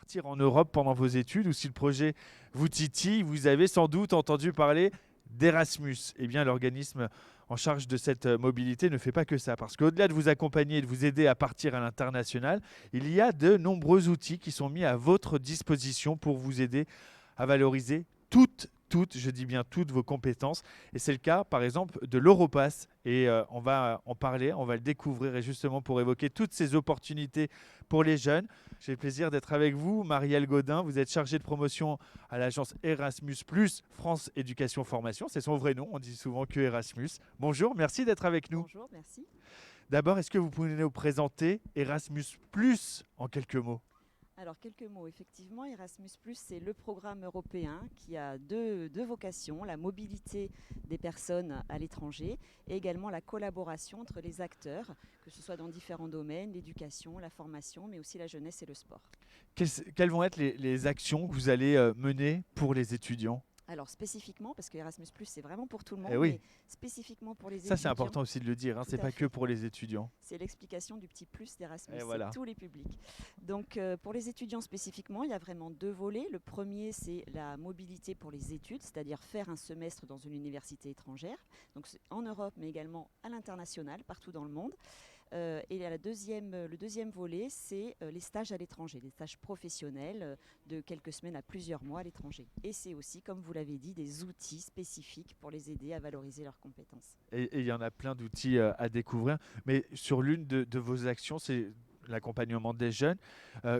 partir en Europe pendant vos études ou si le projet vous titille, vous avez sans doute entendu parler d'Erasmus. Eh bien, l'organisme en charge de cette mobilité ne fait pas que ça, parce qu'au-delà de vous accompagner et de vous aider à partir à l'international, il y a de nombreux outils qui sont mis à votre disposition pour vous aider à valoriser je dis bien toutes vos compétences. Et c'est le cas, par exemple, de l'Europass. Et on va en parler, on va le découvrir. Et justement, pour évoquer toutes ces opportunités pour les jeunes, j'ai le plaisir d'être avec vous, Marielle Gaudin. Vous êtes chargée de promotion à l'agence Erasmus+, France Éducation Formation. C'est son vrai nom, on dit souvent que Erasmus. Bonjour, merci d'être avec nous. Bonjour, merci. D'abord, est-ce que vous pouvez nous présenter Erasmus+, en quelques mots? Alors, quelques mots. Effectivement, Erasmus+, c'est le programme européen qui a deux vocations, la mobilité des personnes à l'étranger et également la collaboration entre les acteurs, que ce soit dans différents domaines, l'éducation, la formation, mais aussi la jeunesse et le sport. Quelles vont être les actions que vous allez mener pour les étudiants? Alors, spécifiquement, parce que Erasmus+, c'est vraiment pour tout le Eh monde, oui, mais spécifiquement pour les ça c'est étudiants. important aussi de le dire, hein, Tout c'est à pas que fait. pour les étudiants. C'est l'explication du petit plus d'Erasmus, Et c'est voilà. tous les publics. Donc pour les étudiants spécifiquement, il y a vraiment deux volets. Le premier, c'est la mobilité pour les études, c'est-à-dire faire un semestre dans une université étrangère, donc en Europe mais également à l'international, partout dans le monde. Et le deuxième volet, c'est les stages à l'étranger, des stages professionnels de quelques semaines à plusieurs mois à l'étranger. Et c'est aussi, comme vous l'avez dit, des outils spécifiques pour les aider à valoriser leurs compétences. Et il y en a plein d'outils à découvrir. Mais sur l'une de vos actions, c'est l'accompagnement des jeunes.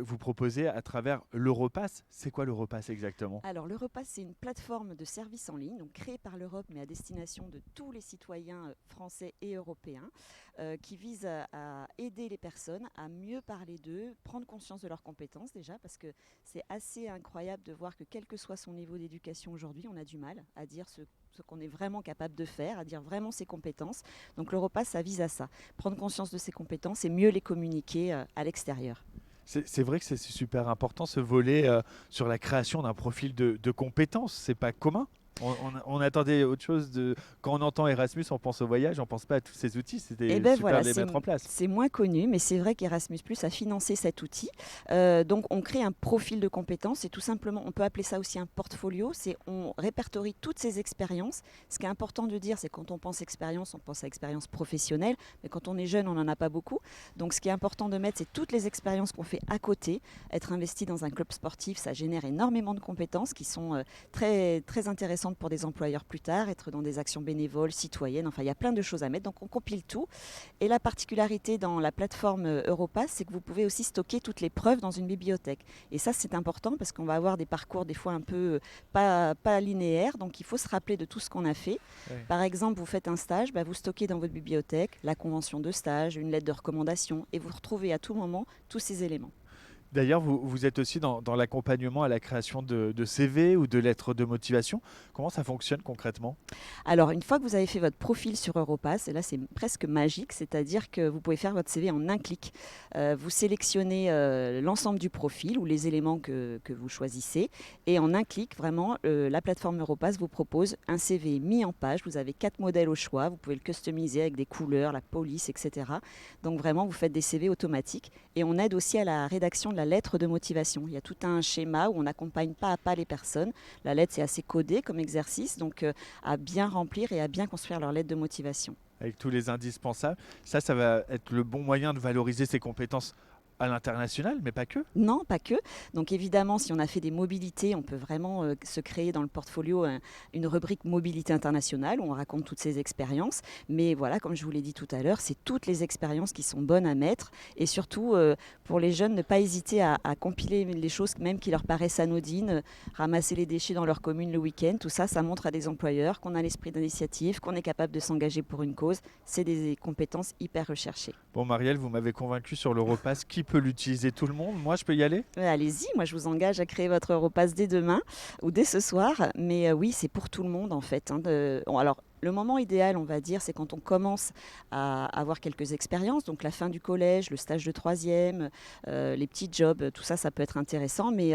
Vous proposez à travers l'Europass. C'est quoi l'Europass exactement? Alors, l'Europass, c'est une plateforme de services en ligne, donc créée par l'Europe, mais à destination de tous les citoyens français et européens, qui vise à aider les personnes à mieux parler d'eux, prendre conscience de leurs compétences déjà, parce que c'est assez incroyable de voir que quel que soit son niveau d'éducation aujourd'hui, on a du mal à dire ce qu'on est vraiment capable de faire, à dire vraiment ses compétences. Donc l'Europass, ça vise à ça, prendre conscience de ses compétences et mieux les communiquer à l'extérieur. C'est vrai que c'est super important ce volet sur la création d'un profil de compétences. C'est pas commun. On attendait autre chose de. Quand on entend Erasmus, on pense au voyage, on pense pas à tous ces outils. Eh C'était bien super voilà, de les mettre en place. c'est moins connu, mais c'est vrai qu'Erasmus Plus a financé cet outil. Donc on crée un profil de compétences et tout simplement, on peut appeler ça aussi un portfolio. C'est on répertorie toutes ces expériences. Ce qui est important de dire, c'est quand on pense expérience, on pense à expérience professionnelle, mais quand on est jeune, on n'en a pas beaucoup. Donc ce qui est important de mettre, c'est toutes les expériences qu'on fait à côté. Être investi dans un club sportif, ça génère énormément de compétences qui sont très, très intéressantes pour des employeurs plus tard. Être dans des actions bénévoles, citoyennes, enfin il y a plein de choses à mettre. Donc on compile tout. Et la particularité dans la plateforme Europass, c'est que vous pouvez aussi stocker toutes les preuves dans une bibliothèque. Et ça, c'est important parce qu'on va avoir des parcours des fois un peu pas linéaires. Donc il faut se rappeler de tout ce qu'on a fait. Ouais. Par exemple, vous faites un stage, vous stockez dans votre bibliothèque la convention de stage, une lettre de recommandation, et vous retrouvez à tout moment tous ces éléments. D'ailleurs, vous êtes aussi dans l'accompagnement à la création de CV ou de lettres de motivation. Comment ça fonctionne concrètement? Alors, une fois que vous avez fait votre profil sur Europass, et là c'est presque magique, c'est-à-dire que vous pouvez faire votre CV en un clic. Vous sélectionnez l'ensemble du profil ou les éléments que vous choisissez, et en un clic, vraiment, la plateforme Europass vous propose un CV mis en page. Vous avez 4 modèles au choix, vous pouvez le customiser avec des couleurs, la police, etc. Donc vraiment, vous faites des CV automatiques, et on aide aussi à la rédaction de la lettre de motivation. Il y a tout un schéma où on accompagne pas à pas les personnes. La lettre, c'est assez codé comme exercice, donc à bien remplir et à bien construire leur lettre de motivation. Avec tous les indispensables. Ça va être le bon moyen de valoriser ses compétences à l'international, mais pas que. Non, pas que. Donc évidemment, si on a fait des mobilités, on peut vraiment se créer dans le portfolio une rubrique mobilité internationale où on raconte toutes ces expériences. Mais voilà, comme je vous l'ai dit tout à l'heure, c'est toutes les expériences qui sont bonnes à mettre. Et surtout, pour les jeunes, ne pas hésiter à compiler les choses même qui leur paraissent anodines, ramasser les déchets dans leur commune le week-end. Tout ça, ça montre à des employeurs qu'on a l'esprit d'initiative, qu'on est capable de s'engager pour une cause. C'est des compétences hyper recherchées. Bon, Marielle, vous m'avez convaincu sur l'Europass. Qui peut l'utiliser? Tout le monde? Moi, je peux y aller? Allez-y, moi je vous engage à créer votre Europass dès demain ou dès ce soir. Mais oui, c'est pour tout le monde en fait. Alors, le moment idéal, on va dire, c'est quand on commence à avoir quelques expériences. Donc la fin du collège, le stage de troisième, les petits jobs, tout ça, ça peut être intéressant. Mais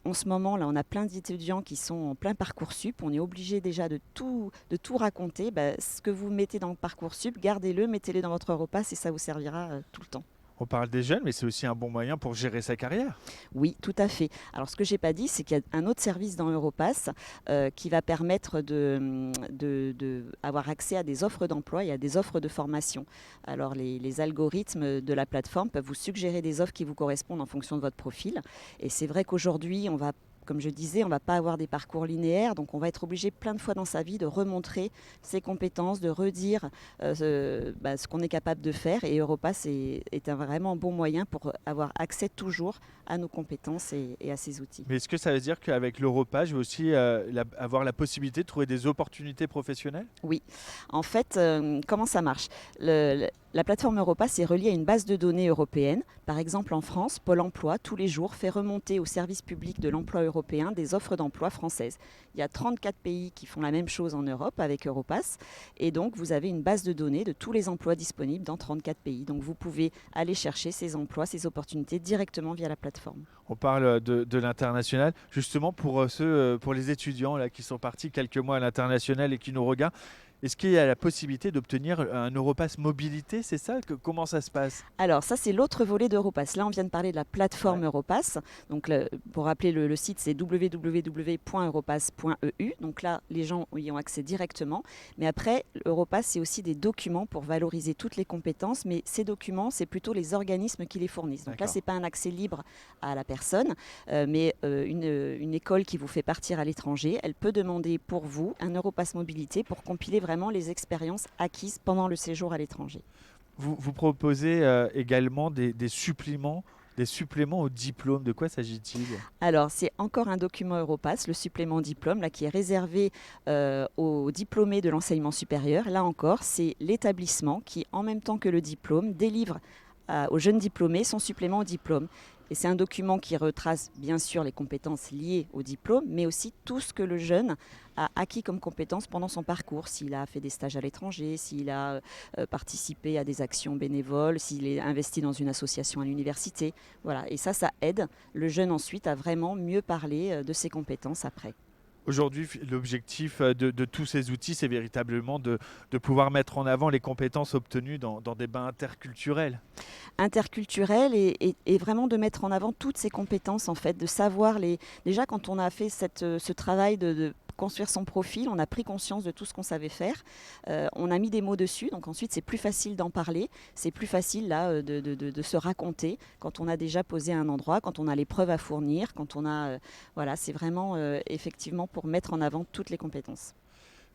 en ce moment, là, on a plein d'étudiants qui sont en plein Parcoursup. On est obligé déjà de tout raconter. Ce que vous mettez dans le Parcoursup, gardez-le, mettez-le dans votre Europass et ça vous servira tout le temps. On parle des jeunes, mais c'est aussi un bon moyen pour gérer sa carrière. Oui, tout à fait. Alors, ce que j'ai pas dit, c'est qu'il y a un autre service dans Europass qui va permettre avoir accès à des offres d'emploi et à des offres de formation. Alors, les algorithmes de la plateforme peuvent vous suggérer des offres qui vous correspondent en fonction de votre profil. Et c'est vrai qu'aujourd'hui, comme je disais, on ne va pas avoir des parcours linéaires, donc on va être obligé plein de fois dans sa vie de remontrer ses compétences, de redire ce qu'on est capable de faire. Et Europass est un vraiment bon moyen pour avoir accès toujours à nos compétences et à ces outils. Mais est-ce que ça veut dire qu'avec l'Europa, je vais aussi avoir la possibilité de trouver des opportunités professionnelles? Oui, en fait, comment ça marche? La plateforme Europass est reliée à une base de données européenne. Par exemple, en France, Pôle emploi, tous les jours, fait remonter au service public de l'emploi européen des offres d'emploi françaises. Il y a 34 pays qui font la même chose en Europe avec Europass. Et donc, vous avez une base de données de tous les emplois disponibles dans 34 pays. Donc, vous pouvez aller chercher ces emplois, ces opportunités directement via la plateforme. On parle de l'international. Justement, pour les étudiants là, qui sont partis quelques mois à l'international et qui nous regardent, est-ce qu'il y a la possibilité d'obtenir un Europass mobilité? C'est ça? Comment ça se passe? Alors ça, c'est l'autre volet d'Europass. Là, on vient de parler de la plateforme Europass. Donc, pour rappeler, le site, c'est www.europass.eu. Donc là, les gens y ont accès directement. Mais après, Europass, c'est aussi des documents pour valoriser toutes les compétences. Mais ces documents, c'est plutôt les organismes qui les fournissent. Donc là, ce n'est pas un accès libre à la personne, mais une école qui vous fait partir à l'étranger, elle peut demander pour vous un Europass mobilité pour compiler vraiment les expériences acquises pendant le séjour à l'étranger. Vous proposez également des suppléments au diplôme. De quoi s'agit-il? Alors, c'est encore un document Europass, le supplément diplôme, là, qui est réservé aux diplômés de l'enseignement supérieur. Là encore, c'est l'établissement qui, en même temps que le diplôme, délivre aux jeunes diplômés son supplément au diplôme. Et c'est un document qui retrace bien sûr les compétences liées au diplôme, mais aussi tout ce que le jeune a acquis comme compétences pendant son parcours. S'il a fait des stages à l'étranger, s'il a participé à des actions bénévoles, s'il est investi dans une association à l'université. Voilà. Et ça aide le jeune ensuite à vraiment mieux parler de ses compétences après. Aujourd'hui, l'objectif de tous ces outils, c'est véritablement de pouvoir mettre en avant les compétences obtenues dans des bains interculturels. Interculturel et vraiment de mettre en avant toutes ces compétences, en fait, de savoir déjà quand on a fait ce travail de construire son profil, on a pris conscience de tout ce qu'on savait faire, on a mis des mots dessus, donc ensuite c'est plus facile d'en parler, c'est plus facile là de se raconter quand on a déjà posé un endroit, quand on a les preuves à fournir, quand on a voilà, c'est vraiment effectivement pour mettre en avant toutes les compétences.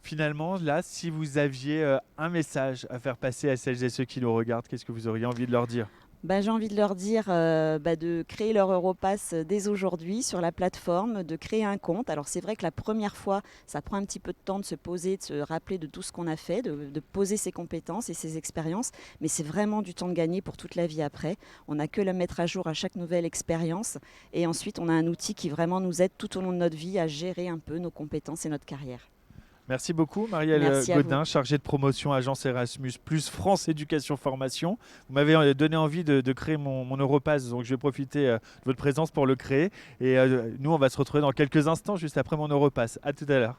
Finalement, là, si vous aviez un message à faire passer à celles et ceux qui nous regardent, qu'est-ce que vous auriez envie de leur dire? J'ai envie de leur dire de créer leur Europass dès aujourd'hui sur la plateforme, de créer un compte. Alors c'est vrai que la première fois, ça prend un petit peu de temps de se poser, de se rappeler de tout ce qu'on a fait, de poser ses compétences et ses expériences, mais c'est vraiment du temps de gagner pour toute la vie après. On n'a que le mettre à jour à chaque nouvelle expérience et ensuite on a un outil qui vraiment nous aide tout au long de notre vie à gérer un peu nos compétences et notre carrière. Merci beaucoup, Marielle Godin, chargée de promotion Agence Erasmus+, France Éducation Formation. Vous m'avez donné envie de créer mon Europass, donc je vais profiter de votre présence pour le créer. Et nous, on va se retrouver dans quelques instants, juste après mon Europass. À tout à l'heure.